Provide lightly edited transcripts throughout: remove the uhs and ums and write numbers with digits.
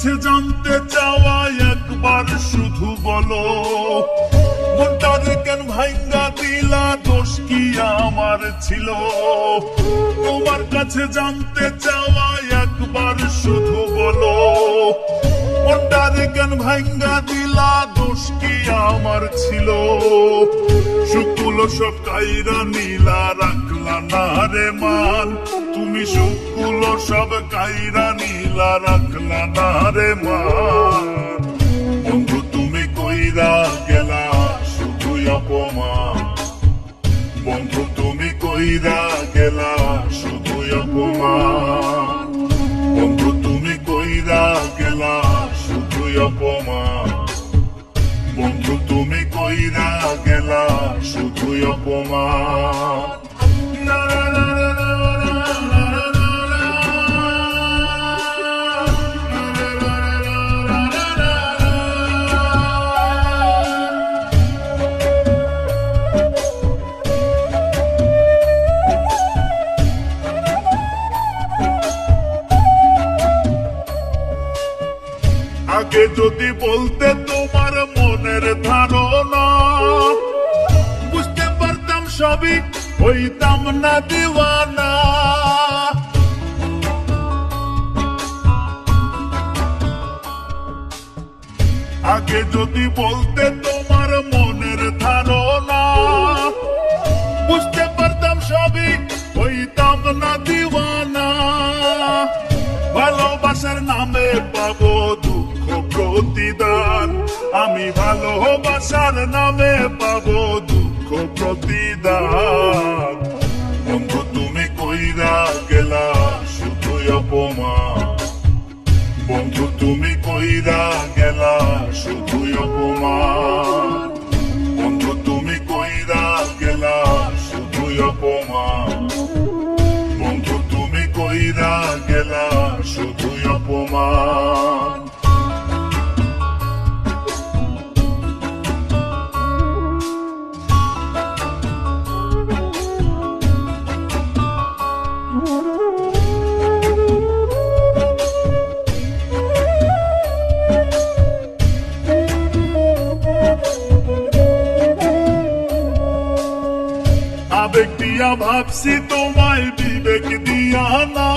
কাছে জানতে চাওয়া একবার শুধু বলো, মনটারে কেন ভাঙ্গা দিলা, দোষ কি আমার ছিল? তোমার কাছে জানতে চাওয়া একবার শুধু বলো, মনটারে কেন ভাঙ্গা দিলা, দোষ কি আমার ছিল? সুকুল সব কাইরা নীলা, রাখলা না রে মান, তুমি সুকুল সব কাইরা নীলা, রাখলা না রে মান। বন্ধু তুমি কইরা গেলা শুধু অপমান, বন্ধু তুমি কইরা গেলা শুধু অপমান, বন্ধু তুমি কইরা গেলা শুধু অপমান, বন্ধু তুমি কইরা গেলা শুধু অপমান। আগে যদি বলতে তোমার মনের ধারণা, বুঝতে পারতাম সবই, হইতাম না দিওয়ানা। আগে যদি বলতে তোমার মনের ধারণা, বুঝতে পারতাম সবই, হইতাম না দিওয়ানা। ভালোবাসার নামে পাবো দুঃখ প্রতিদান, আমি ভালোবাসার নামে পাবো দুঃখ প্রতিদান। বন্ধু তুমি কইরা গেলা শুধু অপমান, বন্ধু তুমি কইরা গেলা শুধু অপমান, বন্ধু তুমি কইরা গেলা শুধু অপমান, বন্ধু তুমি কইরা গেলা শুধু অপমান। আবেগ দিয়া ভাবছি তোমায় বিবেক দিয়া না,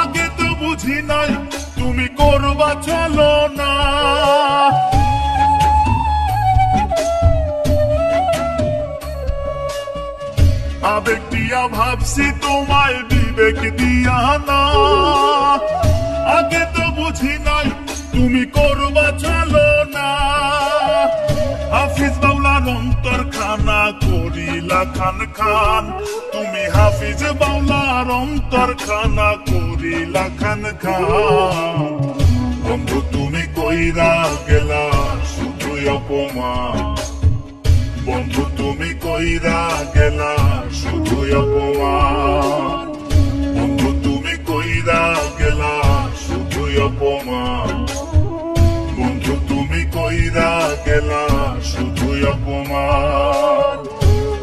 আগে তো বুঝি নাই তুমি করবা চলো না। আবেগ দিয়া ভাবছি তোমায় বিবেক দিয়া না, আগে তো বুঝি নাই তুমি করবা চলো না। হাফিজ বাউলার অন্তর খানা করিলা খান খান, তুমি হাফিজ বাউলার অন্তর খানা করিলা খান খান। বন্ধু তুমি কইরা গেলা শুধু অপমান, বন্ধু তুমি কইরা গেলা শুধু অপমান, বন্ধু তুমি কইরা গেলা শুধু অপমান, বন্ধু তুমি কইরা গেলা শুধু অপমান।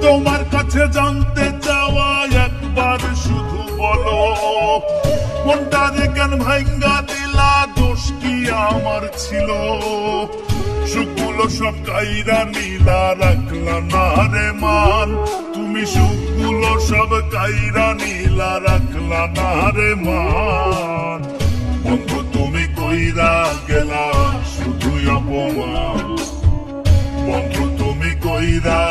তোমার কাছে জানতে চাওয়া একবার শুধু বলো, মনটারে কেন ভাঙ্গা দিলা, দোষ কি আমার ছিল? সুখগুলো সব কাইরা নীলা, রাখলা না রে মান, তুমি সুখগুলো সব কাইরা নীলা, রাখলা না রে মান। বন্ধু তুমি কইরা গেলা শুধু অপমান, বন্ধু তুমি কইরা